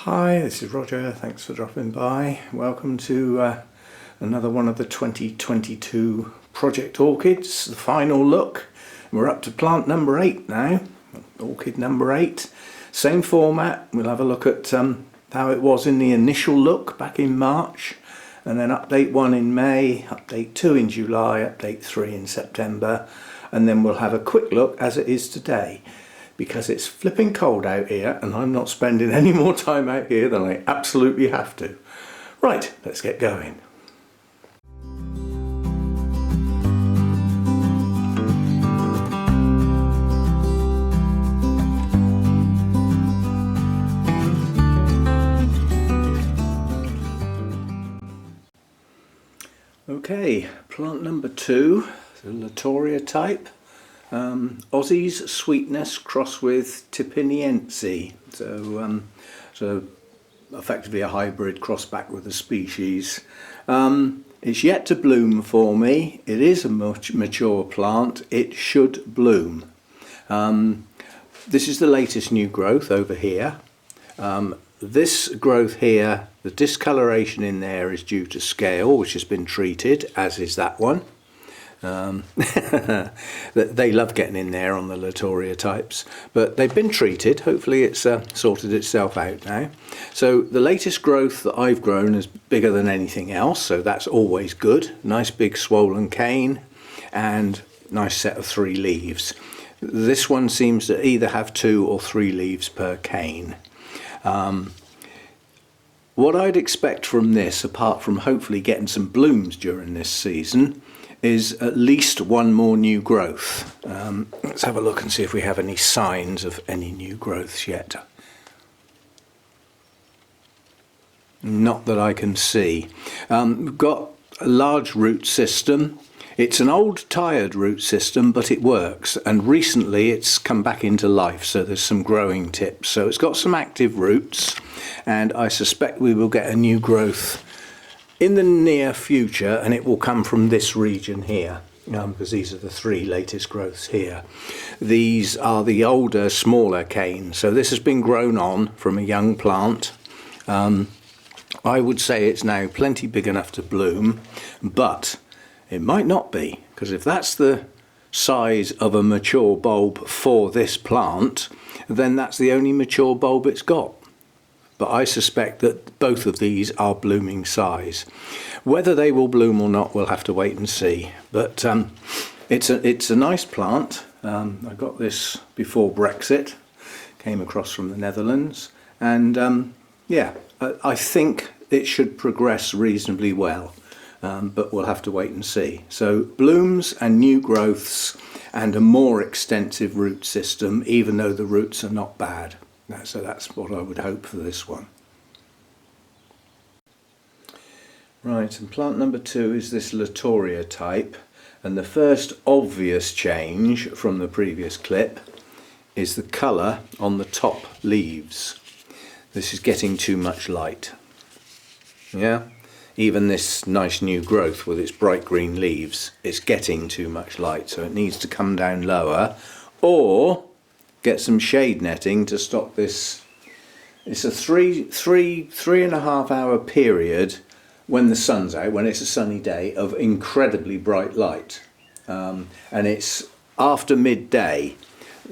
Hi, this is Roger. Thanks for dropping by. Welcome to another one of the 2022 Project Orchids, the final look. We're up to plant number 8 now, orchid number 8. Same format. We'll have a look at how it was in the initial look back in March, and then update 1 in May, update 2 in July, update 3 in September, and then we'll have a quick look as it is today. Because it's flipping cold out here and I'm not spending any more time out here than I absolutely have to. Right, let's get going. Okay, plant number 2, the Latouria type. Aussie's Sweetness crossed with Tipiniense, so effectively a hybrid cross back with a species. It's yet to bloom for me. It is a mature plant. It should bloom. This is the latest new growth over here. This growth here, the discoloration in there is due to scale, which has been treated, as is that one. They love getting in there on the Latouria types, but they've been treated. Hopefully it's sorted itself out now. So the latest growth that I've grown is bigger than anything else, so that's always good. Nice big swollen cane and nice set of 3 leaves. This one seems to either have 2 or 3 leaves per cane. What I'd expect from this, apart from hopefully getting some blooms during this season, is at least 1 more new growth. Let's have a look and see if we have any signs of any new growths yet. Not that I can see. We've got a large root system. It's an old tired root system, but it works, and recently it's come back into life, so there's some growing tips. So it's got some active roots, and I suspect we will get a new growth in the near future, and it will come from this region here, because these are the 3 latest growths here. These are the older, smaller canes, so this has been grown on from a young plant. I would say it's now plenty big enough to bloom, but it might not be, because if that's the size of a mature bulb for this plant, then that's the only mature bulb it's got. But I suspect that both of these are blooming size. Whether they will bloom or not, we'll have to wait and see. But it's a nice plant. I got this before Brexit, came across from the Netherlands, and yeah, I think it should progress reasonably well, but we'll have to wait and see. So blooms and new growths and a more extensive root system, even though the roots are not bad. So that's what I would hope for this one. Right, and plant number 2 is this Latouria type, and the first obvious change from the previous clip is the colour on the top leaves. This is getting too much light. Yeah, even this nice new growth with its bright green leaves, it's getting too much light, so it needs to come down lower, or get some shade netting to stop this. It's a three and a half hour period when the sun's out, when it's a sunny day, of incredibly bright light, and it's after midday,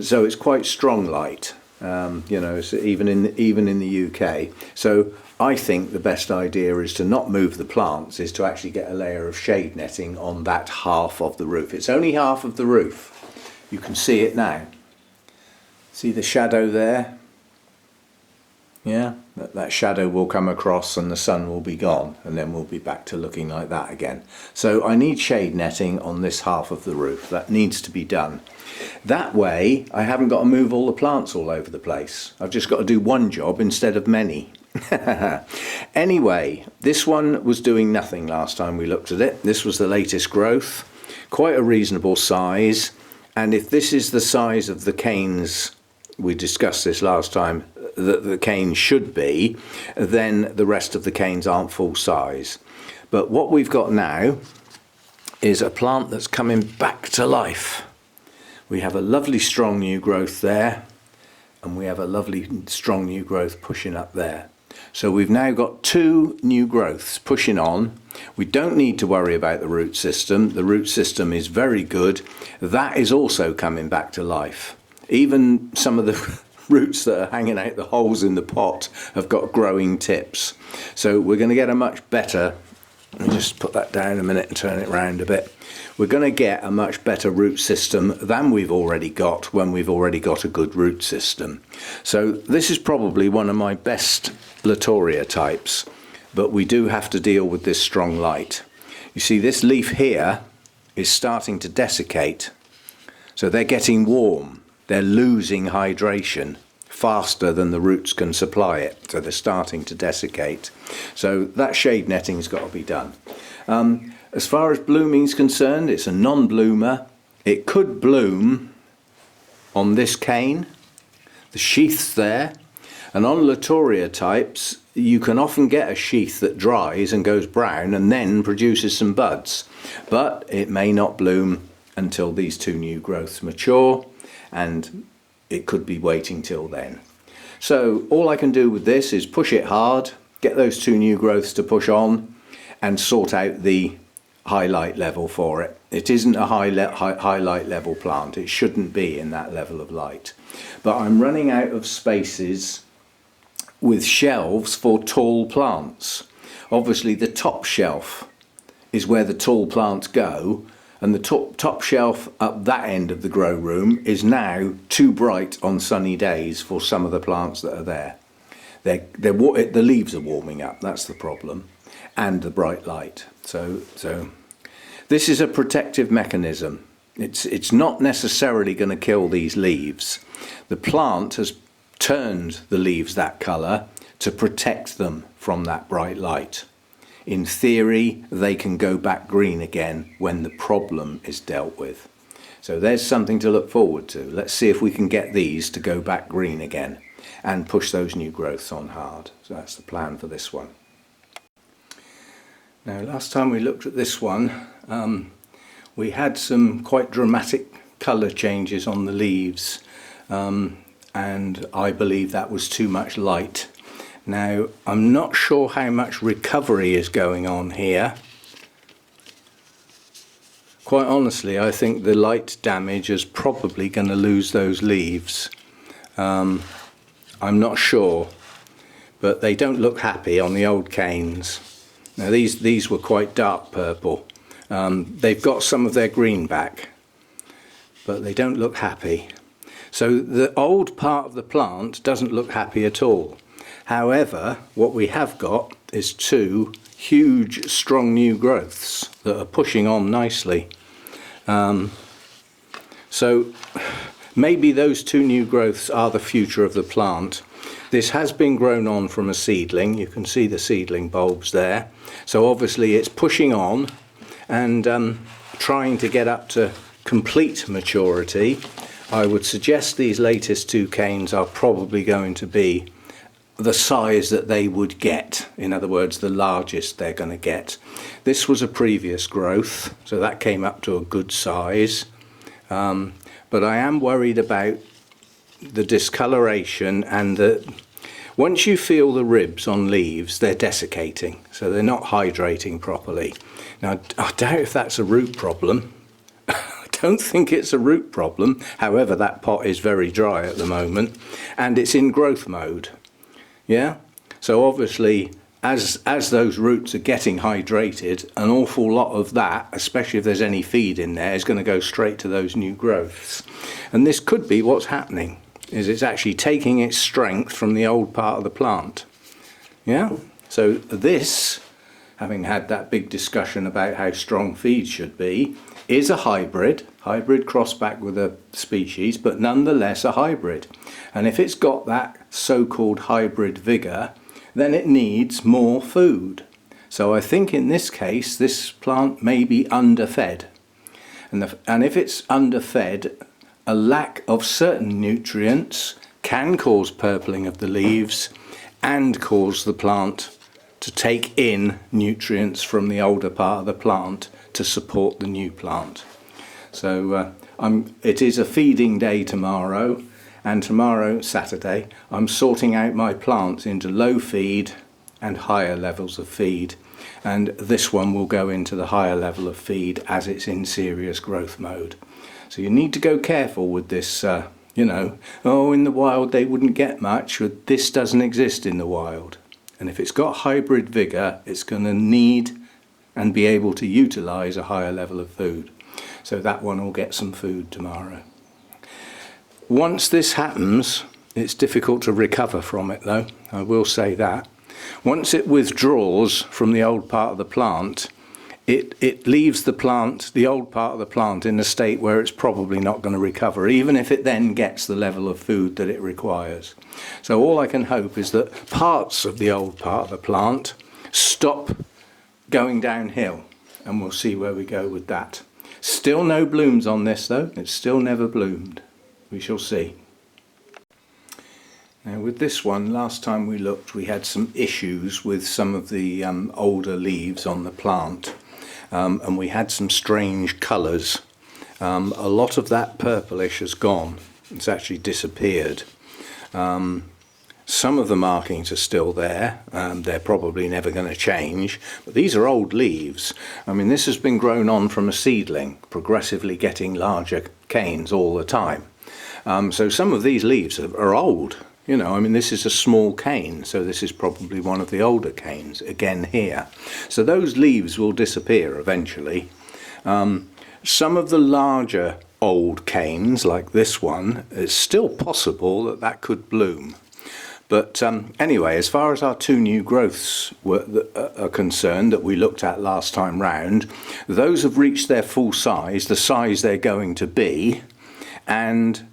so it's quite strong light. You know, so even in the UK. So I think the best idea is to not move the plants, is to actually get a layer of shade netting on that half of the roof. It's only half of the roof. You can see it now. See the shadow there? Yeah, that shadow will come across and the sun will be gone, and then we'll be back to looking like that again. So I need shade netting on this half of the roof. That needs to be done. That way I haven't got to move all the plants all over the place. I've just got to do one job instead of many. Anyway, this one was doing nothing last time we looked at it. This was the latest growth, quite a reasonable size, and if this is the size of the canes, we discussed this last time, that the cane should be, then the rest of the canes aren't full size. But what we've got now is a plant that's coming back to life. We have a lovely strong new growth there, and we have a lovely strong new growth pushing up there. So we've now got 2 new growths pushing on. We don't need to worry about the root system. The root system is very good. That is also coming back to life. Even some of the roots that are hanging out the holes in the pot have got growing tips. So we're going to get a much better, let me just put that down a minute and turn it round a bit. We're going to get a much better root system than we've already got when we've already got a good root system. So this is probably one of my best Latouria types, but we do have to deal with this strong light. You see, this leaf here is starting to desiccate. So they're getting warm. They're losing hydration faster than the roots can supply it. So they're starting to desiccate. So that shade netting's got to be done. As far as blooming is concerned, it's a non-bloomer. It could bloom on this cane. The sheath's there. And on Latouria types, you can often get a sheath that dries and goes brown and then produces some buds. But it may not bloom until these 2 new growths mature, and it could be waiting till then. So all I can do with this is push it hard, get those 2 new growths to push on, and sort out the highlight level for it. It isn't a highlight level plant. It shouldn't be in that level of light. But I'm running out of spaces with shelves for tall plants. Obviously the top shelf is where the tall plants go, and the top shelf up that end of the grow room is now too bright on sunny days for some of the plants that are there. The leaves are warming up, that's the problem, and the bright light. So this is a protective mechanism. It's not necessarily going to kill these leaves. The plant has turned the leaves that colour to protect them from that bright light. In theory, they can go back green again when the problem is dealt with. So there's something to look forward to. Let's see if we can get these to go back green again and push those new growths on hard. So that's the plan for this one. Now, last time we looked at this one, we had some quite dramatic colour changes on the leaves, and I believe that was too much light. Now, I'm not sure how much recovery is going on here. Quite honestly, I think the light damage is probably going to lose those leaves. I'm not sure, but they don't look happy on the old canes. Now these were quite dark purple. They've got some of their green back, but they don't look happy. So the old part of the plant doesn't look happy at all. However, what we have got is 2 huge, strong new growths that are pushing on nicely. So maybe those 2 new growths are the future of the plant. This has been grown on from a seedling. You can see the seedling bulbs there. So obviously it's pushing on and trying to get up to complete maturity. I would suggest these latest 2 canes are probably going to be the size that they would get. In other words, the largest they're going to get. This was a previous growth, so that came up to a good size. But I am worried about the discoloration and once you feel the ribs on leaves, they're desiccating, so they're not hydrating properly. Now, I doubt if that's a root problem. I don't think it's a root problem. However, that pot is very dry at the moment and it's in growth mode. Yeah, so obviously as those roots are getting hydrated, an awful lot of that, especially if there's any feed in there, is going to go straight to those new growths. And this could be what's happening, is it's actually taking its strength from the old part of the plant. Yeah, so this, having had that big discussion about how strong feed should be, is a hybrid crossed back with a species, but nonetheless a hybrid. And if it's got that so-called hybrid vigour, then it needs more food. So I think in this case, this plant may be underfed. And if it's underfed, a lack of certain nutrients can cause purpling of the leaves and cause the plant to take in nutrients from the older part of the plant to support the new plant. So it is a feeding day tomorrow, and tomorrow, Saturday, I'm sorting out my plants into low feed and higher levels of feed, and this one will go into the higher level of feed as it's in serious growth mode. So you need to go careful with this, you know, oh, in the wild they wouldn't get much, but this doesn't exist in the wild. And if it's got hybrid vigour, it's going to need and be able to utilise a higher level of food. So that one will get some food tomorrow. Once this happens, it's difficult to recover from it though, I will say that. Once it withdraws from the old part of the plant, it leaves the plant, the old part of the plant, in a state where it's probably not going to recover, even if it then gets the level of food that it requires. So all I can hope is that parts of the old part of the plant stop going downhill, and we'll see where we go with that. Still no blooms on this though, it's still never bloomed. We shall see. Now with this one, last time we looked, we had some issues with some of the older leaves on the plant, and we had some strange colours. A lot of that purplish has gone, it's actually disappeared. Some of the markings are still there, they're probably never going to change, but these are old leaves. I mean, this has been grown on from a seedling, progressively getting larger canes all the time. So some of these leaves are old. You know, I mean, this is a small cane, so this is probably one of the older canes, again here. So those leaves will disappear eventually. Some of the larger old canes, like this one, it's still possible that that could bloom. But anyway, as far as our two new growths are concerned that we looked at last time round, those have reached their full size, the size they're going to be, and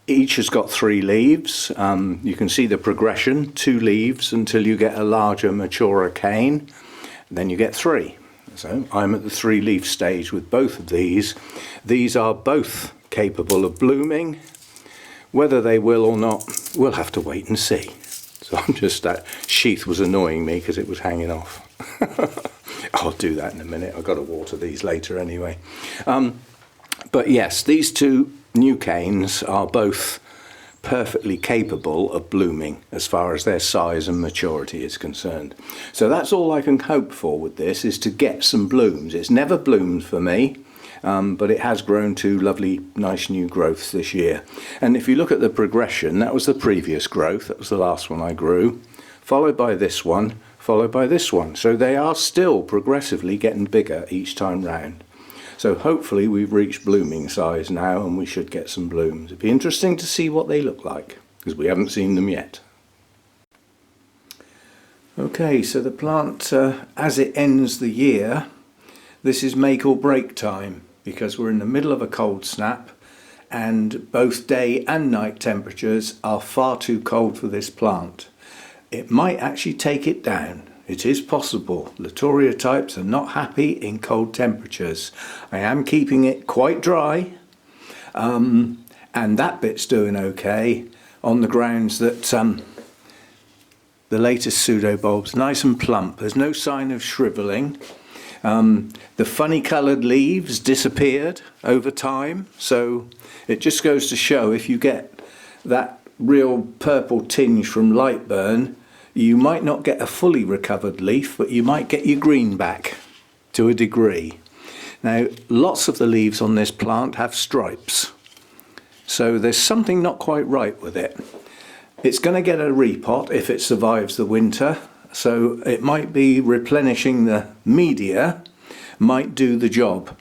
each has got 3 leaves. You can see the progression, 2 leaves until you get a larger, maturer cane, then you get 3. So I'm at the 3-leaf stage with both of these. These are both capable of blooming. Whether they will or not, we'll have to wait and see. So I'm just, that sheath was annoying me because it was hanging off. I'll do that in a minute. I've got to water these later anyway. But yes, these 2 new canes are both perfectly capable of blooming as far as their size and maturity is concerned. So that's all I can hope for with this, is to get some blooms. It's never bloomed for me, but it has grown to lovely, nice new growths this year. And if you look at the progression, that was the previous growth, that was the last one I grew, followed by this one, followed by this one. So they are still progressively getting bigger each time round. So hopefully we've reached blooming size now and we should get some blooms. It'd be interesting to see what they look like, because we haven't seen them yet. Okay, so the plant, as it ends the year, this is make or break time, because we're in the middle of a cold snap and both day and night temperatures are far too cold for this plant. It might actually take it down. It is possible. Latouria types are not happy in cold temperatures. I am keeping it quite dry, and that bit's doing okay, on the grounds that the latest pseudobulb's nice and plump. There's no sign of shrivelling. The funny coloured leaves disappeared over time, so it just goes to show, if you get that real purple tinge from light burn, you might not get a fully recovered leaf, but you might get your green back to a degree. Now, lots of the leaves on this plant have stripes, so there's something not quite right with it. It's going to get a repot if it survives the winter, so it might be replenishing the media, might do the job.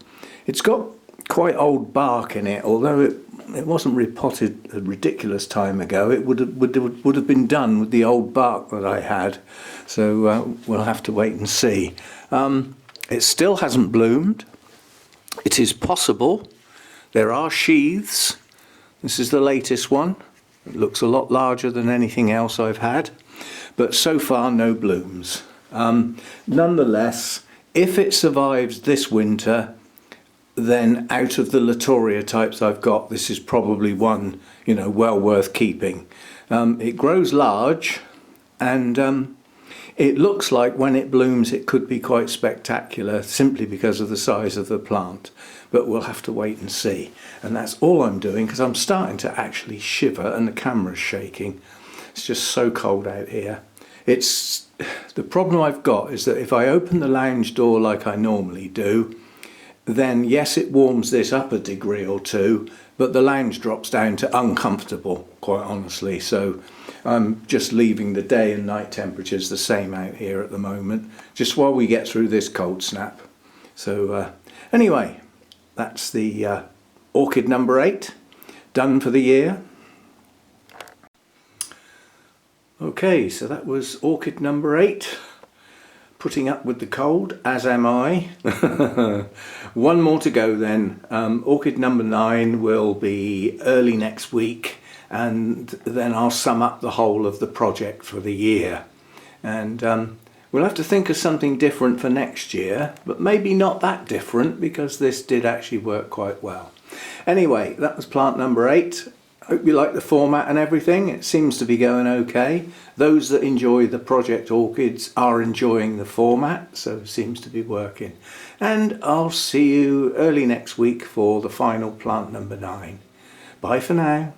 It's got quite old bark in it, although it wasn't repotted a ridiculous time ago. It would have been done with the old bark that I had, so we'll have to wait and see. It still hasn't bloomed. It is possible. There are sheaths. This is the latest one. It looks a lot larger than anything else I've had, but so far no blooms. Nonetheless, if it survives this winter, then out of the Latouria types I've got, this is probably one, you know, well worth keeping. It grows large, and It looks like when it blooms it could be quite spectacular simply because of the size of the plant, but we'll have to wait and see. And that's all I'm doing because I'm starting to actually shiver and the camera's shaking. It's just so cold out here. The problem I've got is that if I open the lounge door like I normally do, then yes, it warms this up a degree or two, but the lounge drops down to uncomfortable, quite honestly. So I'm just leaving the day and night temperatures the same out here at the moment, just while we get through this cold snap. So anyway, that's the orchid number 8, done for the year. Okay, so that was orchid number 8. Putting up with the cold, as am I. One more to go then. Orchid number 9 will be early next week, and then I'll sum up the whole of the project for the year. And we'll have to think of something different for next year, but maybe not that different because this did actually work quite well. Anyway, that was plant number 8. Hope you like the format and everything. It seems to be going okay. Those that enjoy the project orchids are enjoying the format, so it seems to be working. And I'll see you early next week for the final plant number 9. Bye for now.